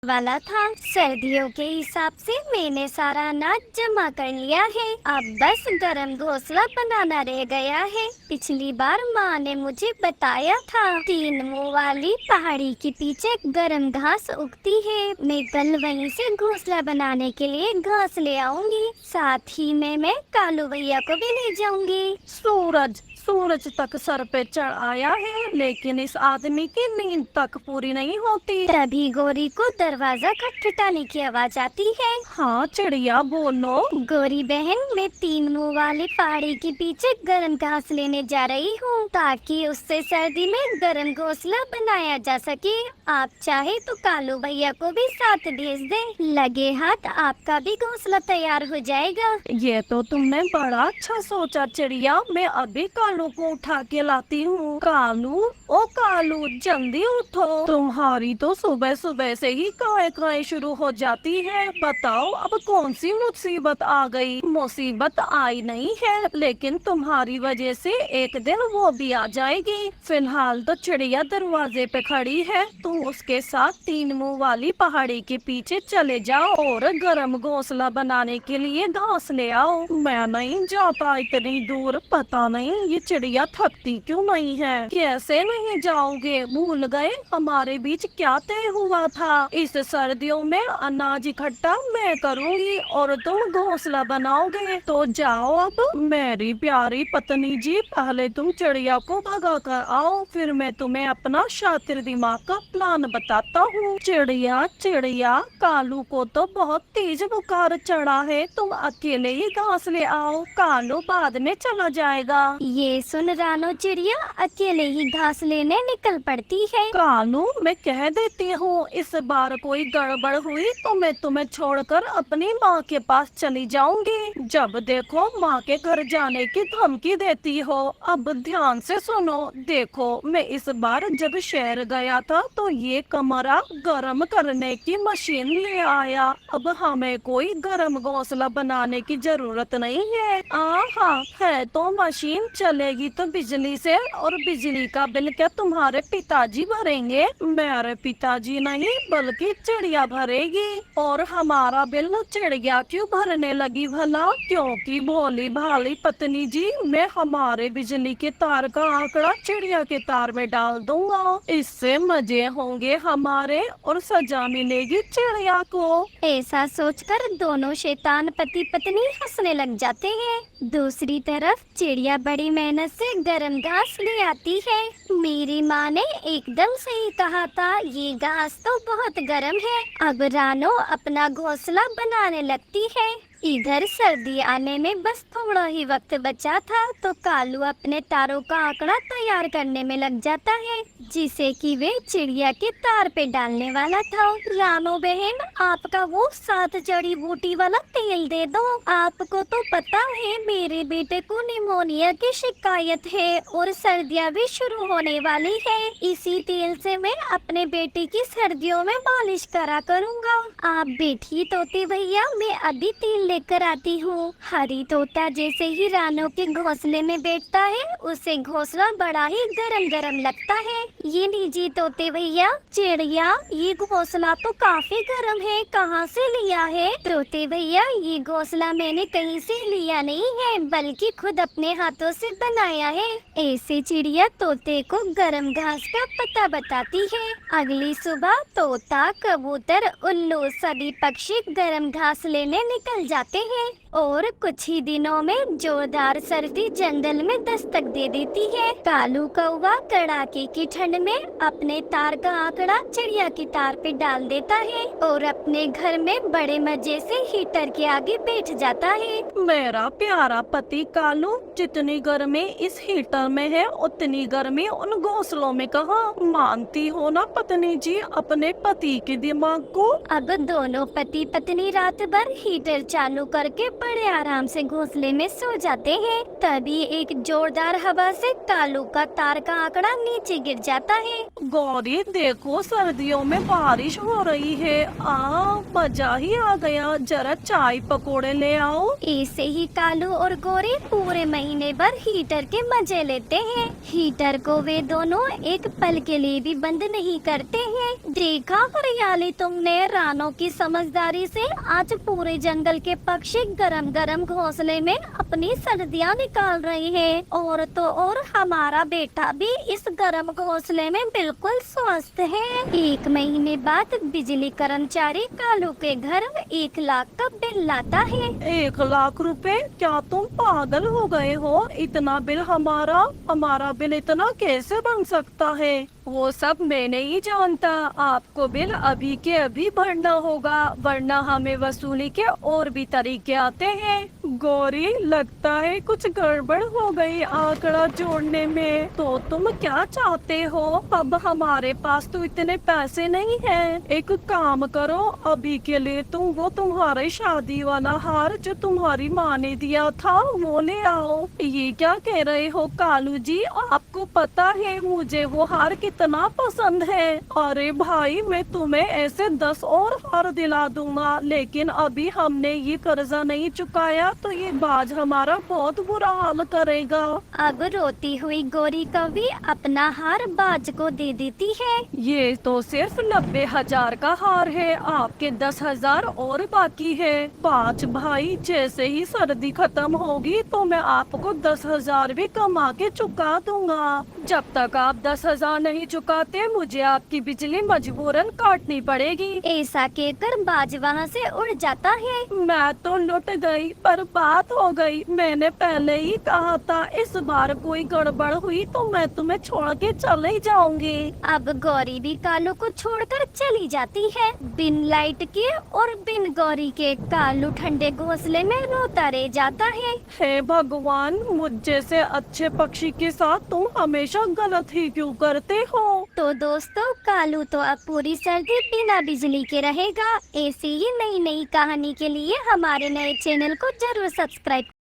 वाला था। सर्दियों के हिसाब से मैंने सारा अनाज जमा कर लिया है। अब बस गरम घोंसला बनाना रह गया है। पिछली बार माँ ने मुझे बताया था 3 मुंह वाली पहाड़ी के पीछे गरम घास उगती है। मैं कल वहीं से घोंसला बनाने के लिए घास ले आऊंगी। साथ ही में मैं कालू भैया को भी ले जाऊंगी। सूरज सूरज तक सर पे चढ़ आया है, लेकिन इस आदमी की नींद तक पूरी नहीं होती। तभी गौरी को दरवाजा खटखटाने की आवाज आती है। हाँ चिड़िया बोलो। गौरी बहन, मैं 3 मुंह वाली पहाड़ी के पीछे गरम घास लेने जा रही हूँ, ताकि उससे सर्दी में गरम घोंसला बनाया जा सके। आप चाहे तो कालू भैया को भी साथ भेज दें। लगे हाथ आपका भी घोंसला तैयार हो जाएगा। ये तो तुमने बड़ा अच्छा सोचा चिड़िया। मैं अभी कालू को उठा के लाती हूँ। कालू, ओ कालू, जल्दी उठो। तुम्हारी तो सुबह सुबह से ही काए काए शुरू हो जाती है। बताओ अब कौन सी मुसीबत आ गई? मुसीबत आई नहीं है, लेकिन तुम्हारी वजह से एक दिन वो भी आ जाएगी। फिलहाल तो चिड़िया दरवाजे पे खड़ी है। तुम उसके साथ 3 मुंह वाली पहाड़ी के पीछे चले जाओ और गरम घोंसला बनाने के लिए घास ले आओ। मैं नहीं जाता इतनी दूर। पता नहीं ये चिड़िया थकती क्यों नहीं है। कैसे नहीं जाओगे? भूल गए हमारे बीच क्या तय हुआ था? इस सर्दियों में अनाज इकट्ठा मैं करूंगी और तुम घोंसला बनाओगे। तो जाओ अब। मेरी प्यारी पत्नी जी, पहले तुम चिड़िया को भगा कर आओ, फिर मैं तुम्हें अपना शातिर दिमाग का प्लान बताता हूँ। चिड़िया चिड़िया, कालू को तो बहुत तेज बुखार चढ़ा है। तुम अकेले ही घास ले आओ, कालू बाद में चला जाएगा। ये सुन रानो चिड़िया अकेले ही घास लेने निकल पड़ती है। कालू, मैं कह देती हूँ, इस बार कोई गड़बड़ हुई तो मैं तुम्हें छोड़कर अपनी माँ के पास चली जाऊंगी। जब देखो माँ के घर जाने की धमकी देती हो। अब ध्यान से सुनो। देखो, मैं इस बार जब शहर गया था तो ये कमरा गर्म करने की मशीन ले आया। अब हमें कोई गर्म घोंसला बनाने की जरूरत नहीं है। हाँ, है तो मशीन चलेगी तो बिजली से, और बिजली का बिल क्या तुम्हारे पिताजी भरेंगे? मेरे पिताजी नहीं बल्कि चिड़िया भरेगी। और हमारा बिल चिड़िया क्यों भरने लगी भला? क्योंकि भोली भाली पत्नी जी, मैं हमारे बिजली के तार का आंकड़ा चिड़िया के तार में डाल दूंगा। इससे मजे होंगे हमारे और सजा मिलेगी चिड़िया को। ऐसा सोचकर दोनों शैतान पति पत्नी हंसने लग जाते हैं। दूसरी तरफ चिड़िया बड़ी मेहनत से गरम घास ले आती है। मेरी माँ ने एकदम सही कहा था, ये घास तो बहुत गर्म है। अब रानो अपना घोंसला बनाने लगती है। इधर सर्दी आने में बस थोड़ा ही वक्त बचा था तो कालू अपने तारों का आंकड़ा तैयार करने में लग जाता है, जिसे कि वे चिड़िया के तार पे डालने वाला था। रानो बहन, आपका वो 7 जड़ी बूटी वाला तेल दे दो। आपको तो पता है मेरे बेटे को निमोनिया की शिकायत है और सर्दियाँ भी शुरू होने वाली है। इसी तेल से मैं अपने बेटे की सर्दियों में मालिश करा करूँगा। आप बैठिए तोते भैया, मैं अभी तेल लेकर आती हूँ। हरी तोता जैसे ही रानो के घोंसले में बैठता है, उसे घोंसला बड़ा ही गरम गरम लगता है। ये लीजिए तोते भैया। चिड़िया, ये घोंसला तो काफी गरम है, कहाँ से लिया है? तोते भैया, ये घोंसला मैंने कहीं से लिया नहीं है, बल्कि खुद अपने हाथों से बनाया है। ऐसे चिड़िया तोते को गरम घास का पता बताती है। अगली सुबह तोता, कबूतर, उल्लू सभी पक्षी गरम घास लेने निकल जाते हैं और कुछ ही दिनों में जोरदार सर्दी जंगल में दस्तक दे देती है। कालू कौवा कड़ाके की ठंड में अपने तार का आंकड़ा चिड़िया की तार पे डाल देता है और अपने घर में बड़े मजे से हीटर के आगे बैठ जाता है। मेरा प्यारा पति कालू, जितनी गर्मी इस हीटर में है उतनी गर्मी उन घोंसलों में कहाँ? मानती हो ना पत्नी जी अपने पति के दिमाग को? अब दोनों पति पत्नी रात भर हीटर चालू करके बड़े आराम से घोंसले में सो जाते हैं। तभी एक जोरदार हवा से कालू का तार का आंकड़ा नीचे गिर जाता है। गौरी देखो, सर्दियों में बारिश हो रही है। मजा ही आ गया। जरा चाय पकोड़े ले आओ। ऐसे ही कालू और गोरी पूरे महीने भर हीटर के मजे लेते हैं। हीटर को वे दोनों एक पल के लिए भी बंद नहीं करते हैं। देखा हरियाली तुमने, रानों की समझदारी से आज पूरे जंगल के पक्षी गरम गरम घोंसले में अपनी सर्दियाँ निकाल रहे हैं। और तो और हमारा बेटा भी इस गरम घोंसले में बिल्कुल स्वस्थ है। 1 महीने बाद बिजली कर्मचारी कालू के घर 1 लाख का बिल लाता है। 1 लाख रुपए? क्या तुम पागल हो गए हो? इतना बिल हमारा बिल इतना कैसे बन सकता है? वो सब मैं नहीं जानता। आपको बिल अभी के अभी भरना होगा, वरना हमें वसूली के और भी तरीके आते हैं। गौरी, लगता है कुछ गड़बड़ हो गई आंकड़ा जोड़ने में। तो तुम क्या चाहते हो? अब हमारे पास तो इतने पैसे नहीं हैं। एक काम करो, अभी के लिए तुम वो तुम्हारे शादी वाला हार जो तुम्हारी माँ ने दिया था वो ले आओ। ये क्या कह रहे हो कालू जी? आपको पता है मुझे वो हार कितना पसंद है। अरे भाई, मैं तुम्हें ऐसे 10 और हार दिला दूंगा, लेकिन अभी हमने ये कर्जा नहीं चुकाया तो ये बाज हमारा बहुत बुरा हाल करेगा। अब रोती हुई गौरी कवि अपना हार बाज को दे देती है। ये तो सिर्फ 90,000 का हार है, आपके 10,000 और बाकी है। 5 भाई, जैसे ही सर्दी खत्म होगी तो मैं आपको 10,000 भी कमा के चुका दूंगा। जब तक आप 10,000 नहीं चुकाते मुझे आपकी बिजली मजबूरन काटनी पड़ेगी। ऐसा कहकर बाज वहाँ से उड़ जाता है। मैं तो लुट गई, बर्बाद हो गई। मैंने पहले ही कहा था इस बार कोई गड़बड़ हुई तो मैं तुम्हें छोड़ के चले जाऊंगी। अब गौरी भी कालू को छोड़कर चली जाती है। बिन लाइट के और बिन गौरी के कालू ठंडे घोंसले में रोता रह जाता है। हे भगवान, मुझ जैसे अच्छे पक्षी के साथ तुम हमेशा गलत ही क्यों करते हो? तो दोस्तों, कालू तो अब पूरी सर्दी बिना बिजली के रहेगा। ऐसी ही नई नई कहानी के लिए हमारे नए चैनल को जरूर सब्सक्राइब